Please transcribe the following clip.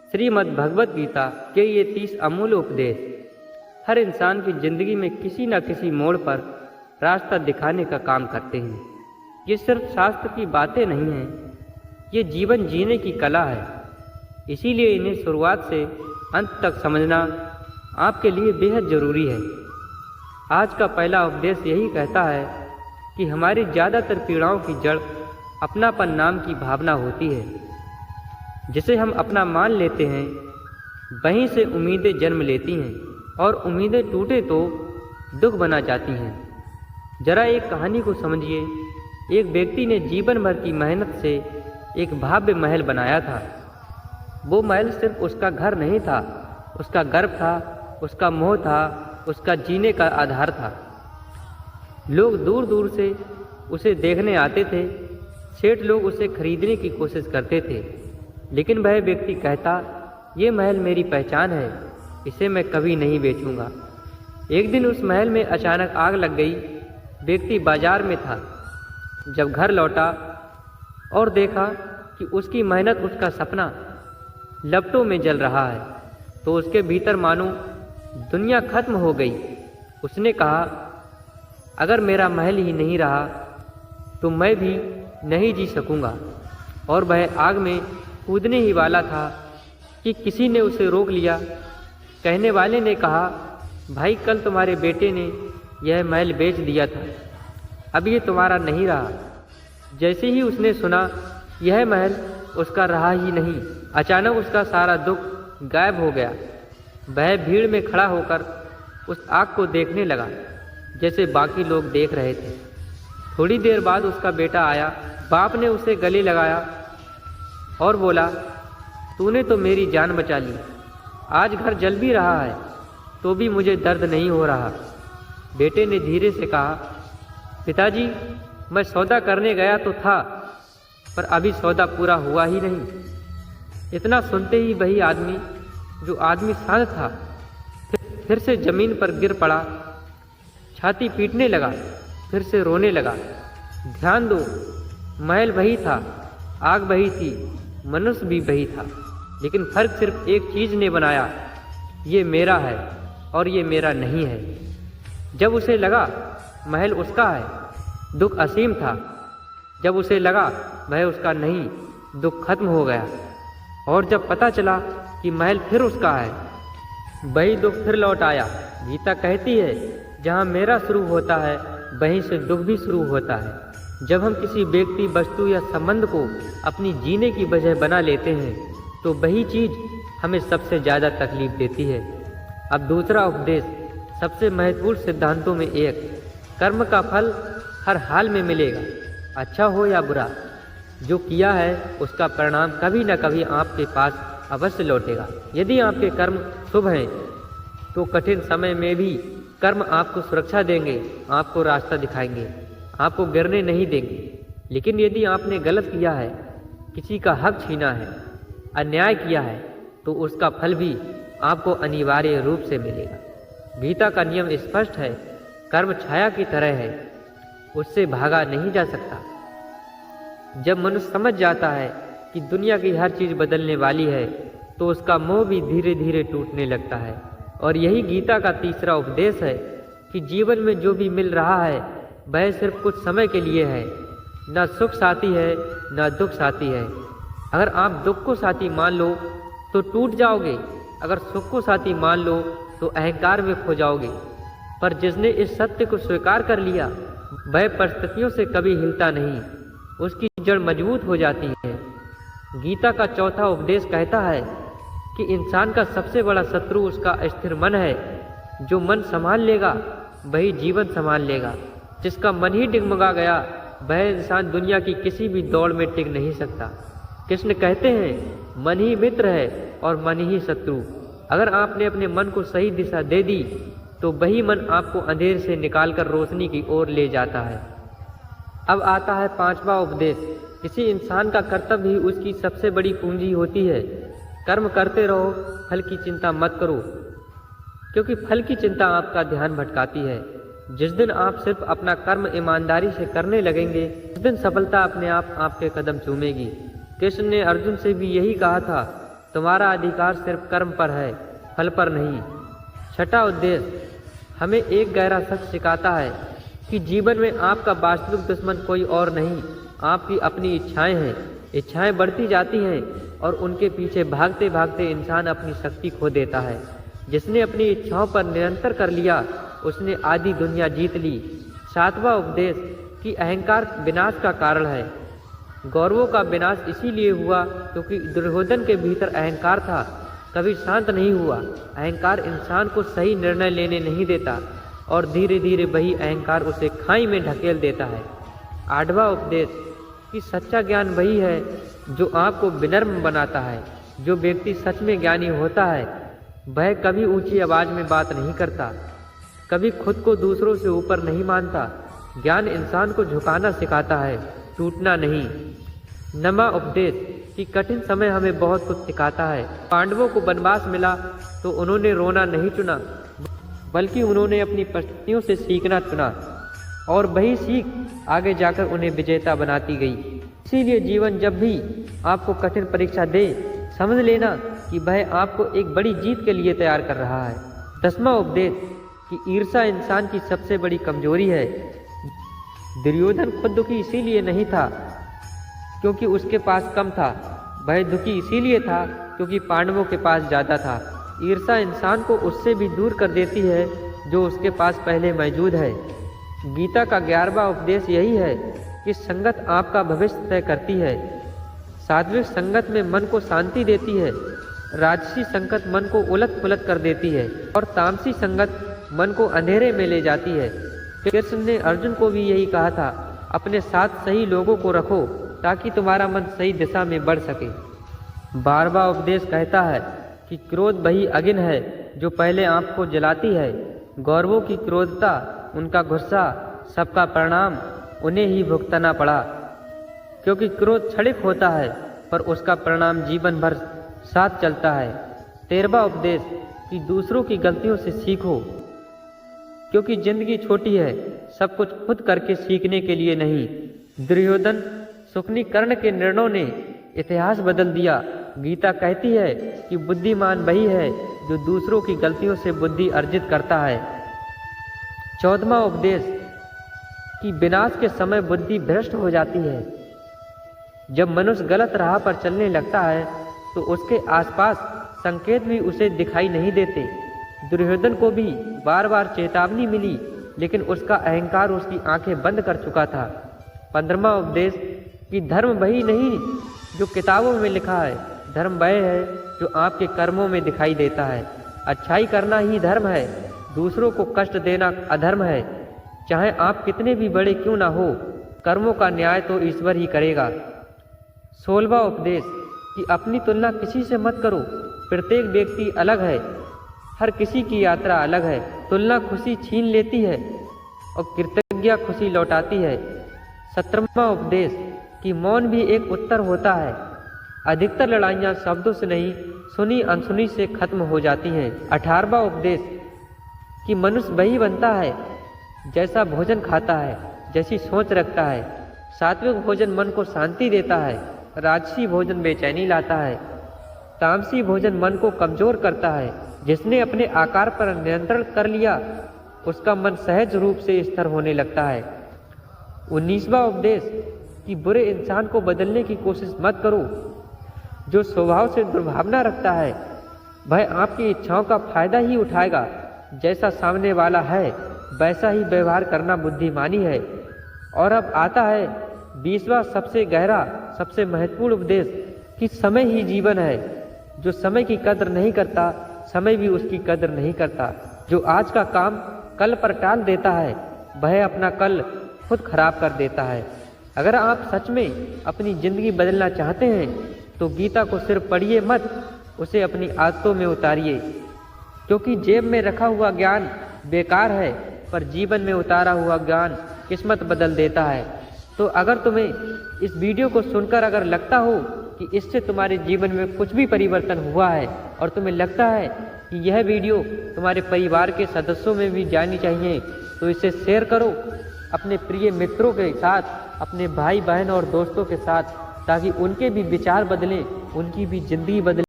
श्रीमद् भगवत गीता के ये 30 अमूल्य उपदेश हर इंसान की जिंदगी में किसी न किसी मोड़ पर रास्ता दिखाने का काम करते हैं। ये सिर्फ शास्त्र की बातें नहीं हैं, ये जीवन जीने की कला है। इसीलिए इन्हें शुरुआत से अंत तक समझना आपके लिए बेहद ज़रूरी है। आज का पहला उपदेश यही कहता है कि हमारी ज़्यादातर पीड़ाओं की जड़ अपनापन नाम की भावना होती है, जिसे हम अपना मान लेते हैं। वहीं से उम्मीदें जन्म लेती हैं और उम्मीदें टूटे तो दुख बना जाती हैं। जरा एक कहानी को समझिए। एक व्यक्ति ने जीवन भर की मेहनत से एक भव्य महल बनाया था। वो महल सिर्फ उसका घर नहीं था, उसका गर्व था, उसका मोह था, उसका जीने का आधार था। लोग दूर दूर से उसे देखने आते थे। सेठ लोग उसे खरीदने की कोशिश करते थे, लेकिन वह व्यक्ति कहता, ये महल मेरी पहचान है, इसे मैं कभी नहीं बेचूंगा। एक दिन उस महल में अचानक आग लग गई। व्यक्ति बाजार में था। जब घर लौटा और देखा कि उसकी मेहनत, उसका सपना लपटों में जल रहा है, तो उसके भीतर मानो दुनिया खत्म हो गई। उसने कहा, अगर मेरा महल ही नहीं रहा तो मैं भी नहीं जी सकूंगा। और वह आग में कूदने ही वाला था कि किसी ने उसे रोक लिया। कहने वाले ने कहा, भाई, कल तुम्हारे बेटे ने यह महल बेच दिया था, अब ये तुम्हारा नहीं रहा। जैसे ही उसने सुना यह महल उसका रहा ही नहीं, अचानक उसका सारा दुख गायब हो गया। वह भीड़ में खड़ा होकर उस आग को देखने लगा जैसे बाकी लोग देख रहे थे। थोड़ी देर बाद उसका बेटा आया। बाप ने उसे गले लगाया और बोला, तूने तो मेरी जान बचा ली। आज घर जल भी रहा है तो भी मुझे दर्द नहीं हो रहा। बेटे ने धीरे से कहा, पिताजी, मैं सौदा करने गया तो था, पर अभी सौदा पूरा हुआ ही नहीं। इतना सुनते ही वही आदमी, जो आदमी शांत था, फिर से जमीन पर गिर पड़ा, छाती पीटने लगा, फिर से रोने लगा। ध्यान दो, महल वही था, आग वही थी, मनुष्य भी वही था, लेकिन फर्क सिर्फ एक चीज ने बनाया, ये मेरा है और ये मेरा नहीं है। जब उसे लगा महल उसका है, दुख असीम था। जब उसे लगा वह उसका नहीं, दुख खत्म हो गया। और जब पता चला कि महल फिर उसका है, वही दुख फिर लौट आया। गीता कहती है, जहाँ मेरा शुरू होता है वहीं से दुख भी शुरू होता है। जब हम किसी व्यक्ति, वस्तु या संबंध को अपनी जीने की वजह बना लेते हैं तो वही चीज़ हमें सबसे ज़्यादा तकलीफ देती है। अब दूसरा उपदेश, सबसे महत्वपूर्ण सिद्धांतों में एक, कर्म का फल हर हाल में मिलेगा, अच्छा हो या बुरा। जो किया है उसका परिणाम कभी न कभी आपके पास अवश्य लौटेगा। यदि आपके कर्म शुभ हैं तो कठिन समय में भी कर्म आपको सुरक्षा देंगे, आपको रास्ता दिखाएंगे, आपको गिरने नहीं देंगे। लेकिन यदि आपने गलत किया है, किसी का हक छीना है, अन्याय किया है, तो उसका फल भी आपको अनिवार्य रूप से मिलेगा। गीता का नियम स्पष्ट है, कर्म छाया की तरह है, उससे भागा नहीं जा सकता। जब मनुष्य समझ जाता है कि दुनिया की हर चीज़ बदलने वाली है, तो उसका मोह भी धीरे धीरे टूटने लगता है। और यही गीता का तीसरा उपदेश है कि जीवन में जो भी मिल रहा है वह सिर्फ कुछ समय के लिए है। न सुख साथी है, न दुख साथी है। अगर आप दुख को साथी मान लो तो टूट जाओगे, अगर सुख को साथी मान लो तो अहंकार में खो जाओगे। पर जिसने इस सत्य को स्वीकार कर लिया, वह परिस्थितियों से कभी हिलता नहीं, उसकी जड़ मजबूत हो जाती है। गीता का चौथा उपदेश कहता है कि इंसान का सबसे बड़ा शत्रु उसका अस्थिर मन है। जो मन संभाल लेगा वही जीवन संभाल लेगा। जिसका मन ही डगमगा गया, वह इंसान दुनिया की किसी भी दौड़ में टिक नहीं सकता। कृष्ण कहते हैं, मन ही मित्र है और मन ही शत्रु। अगर आपने अपने मन को सही दिशा दे दी तो वही मन आपको अंधेरे से निकालकर रोशनी की ओर ले जाता है। अब आता है पांचवा उपदेश, किसी इंसान का कर्तव्य ही उसकी सबसे बड़ी पूंजी होती है। कर्म करते रहो, फल की चिंता मत करो, क्योंकि फल की चिंता आपका ध्यान भटकाती है। जिस दिन आप सिर्फ अपना कर्म ईमानदारी से करने लगेंगे, उस दिन सफलता अपने आप आपके कदम चूमेगी। कृष्ण ने अर्जुन से भी यही कहा था, तुम्हारा अधिकार सिर्फ कर्म पर है, फल पर नहीं। छठा उद्देश्य हमें एक गहरा सच सिखाता है कि जीवन में आपका वास्तविक दुश्मन कोई और नहीं, आपकी अपनी इच्छाएं हैं। इच्छाएं बढ़ती जाती हैं और उनके पीछे भागते भागते इंसान अपनी शक्ति खो देता है। जिसने अपनी इच्छाओं पर निरंतर कर लिया उसने आधी दुनिया जीत ली। सातवां उपदेश कि अहंकार विनाश का कारण है। गौरवों का विनाश इसीलिए हुआ क्योंकि दुर्योधन के भीतर अहंकार था, कभी शांत नहीं हुआ। अहंकार इंसान को सही निर्णय लेने नहीं देता और धीरे धीरे वही अहंकार उसे खाई में ढकेल देता है। आठवां उपदेश कि सच्चा ज्ञान वही है जो आपको विनम्र बनाता है। जो व्यक्ति सच में ज्ञानी होता है वह कभी ऊंची आवाज में बात नहीं करता, कभी खुद को दूसरों से ऊपर नहीं मानता। ज्ञान इंसान को झुकाना सिखाता है, टूटना नहीं। नवा उपदेश कि कठिन समय हमें बहुत कुछ सिखाता है। पांडवों को वनवास मिला तो उन्होंने रोना नहीं चुना, बल्कि उन्होंने अपनी परिस्थितियों से सीखना चुना और वही सीख आगे जाकर उन्हें विजेता बनाती गई। इसीलिए जीवन जब भी आपको कठिन परीक्षा दे, समझ लेना कि वह आपको एक बड़ी जीत के लिए तैयार कर रहा है। 10वां उपदेश कि ईर्ष्या इंसान की सबसे बड़ी कमजोरी है। दुर्योधन खुद दुखी इसीलिए नहीं था क्योंकि उसके पास कम था, वह दुखी इसीलिए था क्योंकि पांडवों के पास ज़्यादा था। ईर्ष्या इंसान को उससे भी दूर कर देती है जो उसके पास पहले मौजूद है। गीता का 11वां उपदेश यही है कि संगत आपका भविष्य तय करती है। सात्विक संगत में मन को शांति देती है, राजसी संगत मन को उलट पुलट कर देती है और तामसी संगत मन को अंधेरे में ले जाती है। कृष्ण ने अर्जुन को भी यही कहा था, अपने साथ सही लोगों को रखो ताकि तुम्हारा मन सही दिशा में बढ़ सके। 12वां उपदेश कहता है कि क्रोध वही अग्नि है जो पहले आपको जलाती है। गौरवों की क्रोधता, उनका गुस्सा, सबका परिणाम उन्हें ही भुगतना पड़ा, क्योंकि क्रोध क्षणिक होता है पर उसका परिणाम जीवन भर साथ चलता है। 13वां उपदेश कि दूसरों की गलतियों से सीखो, क्योंकि जिंदगी छोटी है, सब कुछ खुद करके सीखने के लिए नहीं। दुर्योधन शुकनी कर्ण के निर्णयों ने इतिहास बदल दिया। गीता कहती है कि बुद्धिमान वही है जो दूसरों की गलतियों से बुद्धि अर्जित करता है। 14वां उपदेश कि विनाश के समय बुद्धि भ्रष्ट हो जाती है। जब मनुष्य गलत राह पर चलने लगता है तो उसके आसपास संकेत भी उसे दिखाई नहीं देते। दुर्योधन को भी बार बार चेतावनी मिली, लेकिन उसका अहंकार उसकी आंखें बंद कर चुका था। 15वां उपदेश कि धर्म वही नहीं जो किताबों में लिखा है, धर्म वह है जो आपके कर्मों में दिखाई देता है। अच्छाई करना ही धर्म है, दूसरों को कष्ट देना अधर्म है। चाहे आप कितने भी बड़े क्यों ना हो, कर्मों का न्याय तो ईश्वर ही करेगा। 16वां उपदेश कि अपनी तुलना किसी से मत करो, प्रत्येक व्यक्ति अलग है, हर किसी की यात्रा अलग है। तुलना खुशी छीन लेती है और कृतज्ञता खुशी लौटाती है। 17वां उपदेश कि मौन भी एक उत्तर होता है। अधिकतर लड़ाइयाँ शब्दों से नहीं, सुनी अनसुनी से खत्म हो जाती हैं। 18वां उपदेश कि मनुष्य वही बनता है जैसा भोजन खाता है, जैसी सोच रखता है। सात्विक भोजन मन को शांति देता है, राजसी भोजन बेचैनी लाता है, तामसी भोजन मन को कमजोर करता है। जिसने अपने आकार पर नियंत्रण कर लिया उसका मन सहज रूप से स्थिर होने लगता है। 19वां उपदेश कि बुरे इंसान को बदलने की कोशिश मत करो। जो स्वभाव से दुर्भावना रखता है वह आपकी इच्छाओं का फायदा ही उठाएगा। जैसा सामने वाला है वैसा ही व्यवहार करना बुद्धिमानी है। और अब आता है 20वां सबसे गहरा, सबसे महत्वपूर्ण उपदेश कि समय ही जीवन है। जो समय की कदर नहीं करता, समय भी उसकी कदर नहीं करता। जो आज का काम कल पर टाल देता है वह अपना कल खुद खराब कर देता है। अगर आप सच में अपनी जिंदगी बदलना चाहते हैं तो गीता को सिर्फ पढ़िए मत, उसे अपनी आदतों में उतारिए। क्योंकि जेब में रखा हुआ ज्ञान बेकार है, पर जीवन में उतारा हुआ ज्ञान किस्मत बदल देता है। तो अगर तुम्हें इस वीडियो को सुनकर अगर लगता हो कि इससे तुम्हारे जीवन में कुछ भी परिवर्तन हुआ है और तुम्हें लगता है कि यह वीडियो तुम्हारे परिवार के सदस्यों में भी जानी चाहिए, तो इसे शेयर करो अपने प्रिय मित्रों के साथ, अपने भाई बहन और दोस्तों के साथ, ताकि उनके भी विचार बदलें, उनकी भी जिंदगी बदले।